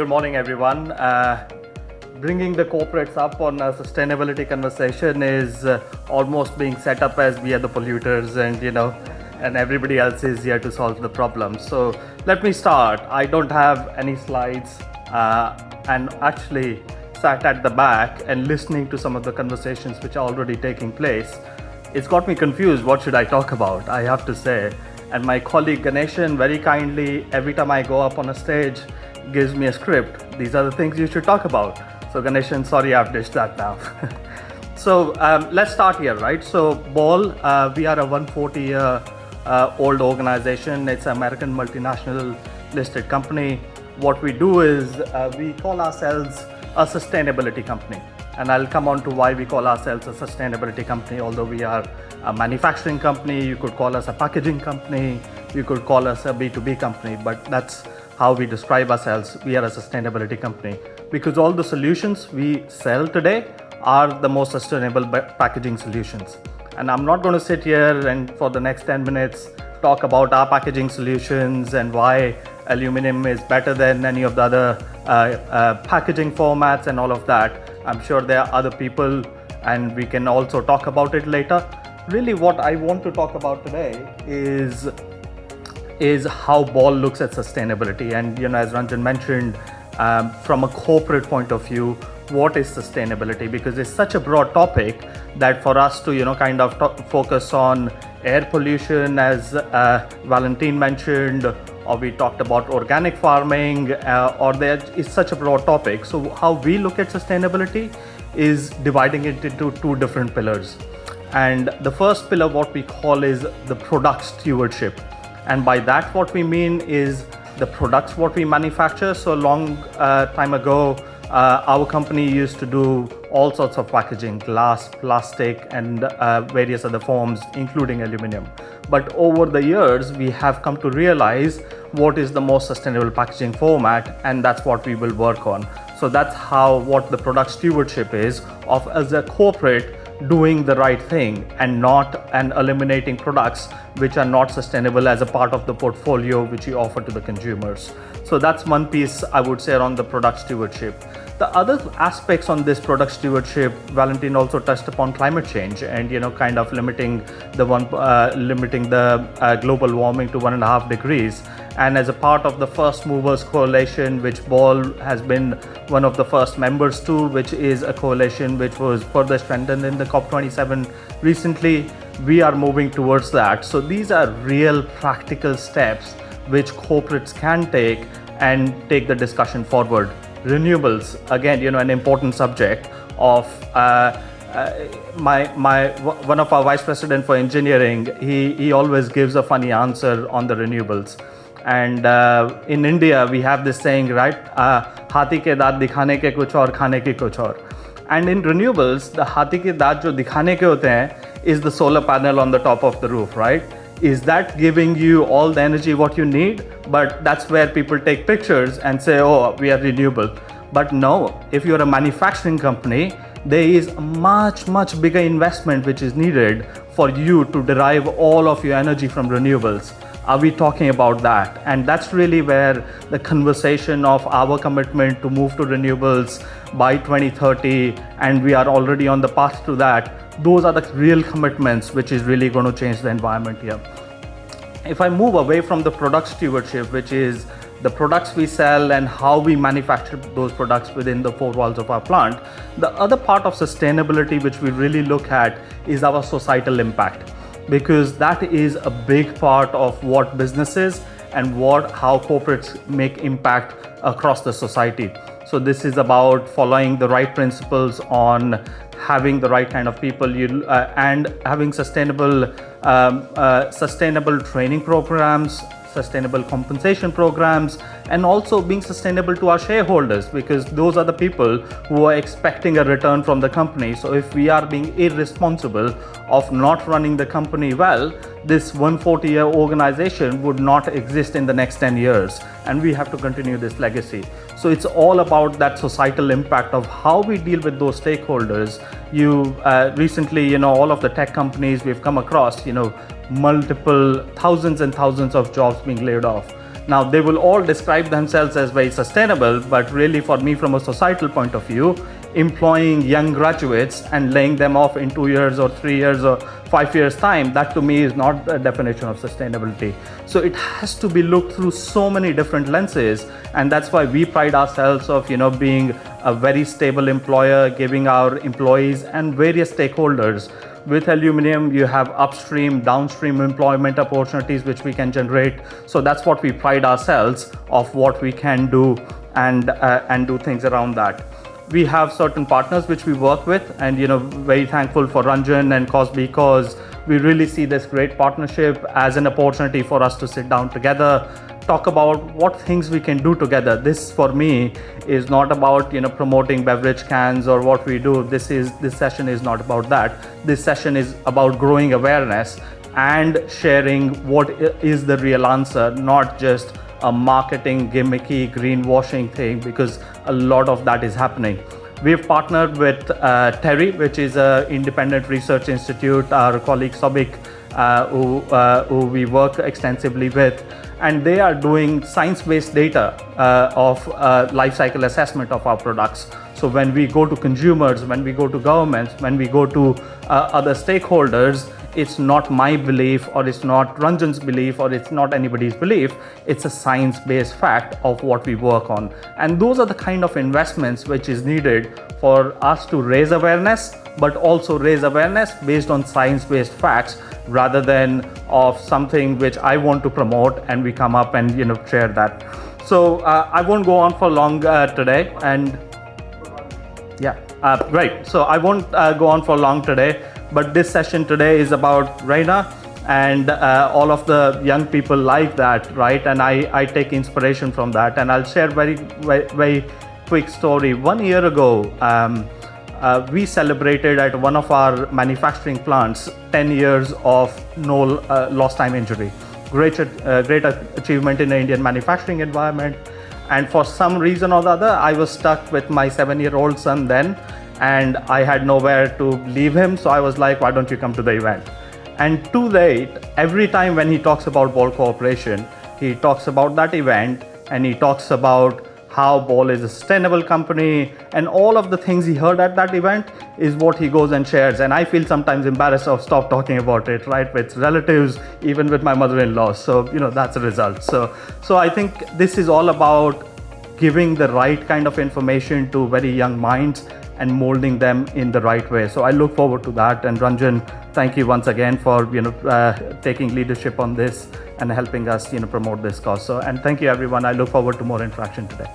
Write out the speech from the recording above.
good morning, everyone. Bringing the corporates up on a sustainability conversation is almost being set up as we are the polluters and everybody else is here to solve the problem. So let me start. I don't have any slides and actually sat at the back and listening to some of the conversations which are already taking place. It's got me confused. What should I talk about? I have to say. And my colleague Ganeshan very kindly, every time I go up on a stage, gives me a script. These are the things you should talk about. So Ganeshan, sorry, I've dished that now. So let's start here, right? So Ball, we are a 140-year old organization. It's an American multinational listed company. What we do is we call ourselves a sustainability company. And I'll come on to why we call ourselves a sustainability company. Although we are a manufacturing company, you could call us a packaging company, you could call us a B2B company, but that's how we describe ourselves. We are a sustainability company because all the solutions we sell today are the most sustainable packaging solutions. And I'm not going to sit here and for the next 10 minutes talk about our packaging solutions and why aluminum is better than any of the other packaging formats and all of that. I'm sure there are other people and we can also talk about it later. Really what I want to talk about today is how Ball looks at sustainability. And as Ranjan mentioned, from a corporate point of view, what is sustainability? Because it's such a broad topic that for us to focus on air pollution, as Valentin mentioned, or we talked about organic farming, or there is such a broad topic. So how we look at sustainability is dividing it into two different pillars. And the first pillar, what we call is the product stewardship. And by that, what we mean is the products what we manufacture. So a long time ago, our company used to do all sorts of packaging, glass, plastic, and various other forms, including aluminum. But over the years, we have come to realize what is the most sustainable packaging format, and that's what we will work on. So that's what the product stewardship is of as a corporate doing the right thing and eliminating products which are not sustainable as a part of the portfolio which you offer to the consumers. So that's one piece I would say around the product stewardship. The other aspects on this product stewardship, Valentin also touched upon climate change and limiting the global warming to 1.5 degrees. And as a part of the First Movers Coalition, which Ball has been one of the first members to, which is a coalition which was further strengthened in the COP27 recently, we are moving towards that. So these are real practical steps which corporates can take and take the discussion forward. Renewables, again, an important subject of one of our vice president for engineering, he always gives a funny answer on the renewables. And in India, we have this saying, right? Hathi ke daat dikhane ke kuch aur, khane ke kuch aur. And in renewables, the hathi ke daat jo dikhane ke hote hain is the solar panel on the top of the roof, right? Is that giving you all the energy what you need? But that's where people take pictures and say, oh, we are renewable. But no, if you're a manufacturing company, there is a much, much bigger investment which is needed for you to derive all of your energy from renewables. Are we talking about that? And that's really where the conversation of our commitment to move to renewables by 2030, and we are already on the path to that. Those are the real commitments which is really going to change the environment here. If I move away from the product stewardship, which is the products we sell and how we manufacture those products within the four walls of our plant, the other part of sustainability which we really look at is our societal impact. Because that is a big part of what businesses and how corporates make impact across the society. So this is about following the right principles on having the right kind of people and having sustainable training programs, sustainable compensation programs, and also being sustainable to our shareholders, because those are the people who are expecting a return from the company. So if we are being irresponsible of not running the company well, this 140-year organization would not exist in the next 10 years, and we have to continue this legacy. So it's all about that societal impact of how we deal with those stakeholders. Recently, all of the tech companies we've come across, multiple thousands and thousands of jobs being laid off. Now, they will all describe themselves as very sustainable, but really for me, from a societal point of view, employing young graduates and laying them off in 2 years or 3 years or 5 years time, that to me is not a definition of sustainability. So it has to be looked through so many different lenses, and that's why we pride ourselves of being a very stable employer, giving our employees and various stakeholders. With aluminum, you have upstream, downstream employment opportunities which we can generate. So that's what we pride ourselves of what we can do and do things around that. We have certain partners which we work with, and very thankful for Ranjan and Cosby, because we really see this great partnership as an opportunity for us to sit down together, talk about what things we can do together. This for me is not about promoting beverage cans or what we do. This session is not about that. This session is about growing awareness and sharing what is the real answer, not just a marketing gimmicky greenwashing thing, because a lot of that is happening. We've partnered with TERI, which is an independent research institute, our colleague Sobik, who we work extensively with, and they are doing science-based data of life cycle assessment of our products. So when we go to consumers, when we go to governments, when we go to other stakeholders, it's not my belief, or it's not Ranjan's belief, or it's not anybody's belief. It's a science-based fact of what we work on. And those are the kind of investments which is needed for us to raise awareness, but also raise awareness based on science-based facts, rather than of something which I want to promote and we come up and share that. So I won't go on for long today, and great. So I won't go on for long today, but this session today is about Reina and all of the young people like that, right? And I take inspiration from that, and I'll share very quick story. 1 year ago, we celebrated at one of our manufacturing plants 10 years of no lost time injury. Great achievement in the Indian manufacturing environment. And for some reason or the other, I was stuck with my 7-year-old son then, and I had nowhere to leave him. So I was like, why don't you come to the event? And to date, every time when he talks about Ball Corporation, he talks about that event, and he talks about how Ball is a sustainable company, and all of the things he heard at that event is what he goes and shares. And I feel sometimes embarrassed of stop talking about it, right? With relatives, even with my mother-in-law. So, that's a result. So I think this is all about giving the right kind of information to very young minds and molding them in the right way. So I look forward to that. And Ranjan, thank you once again for taking leadership on this and helping us promote this cause. So, and thank you everyone. I look forward to more interaction today.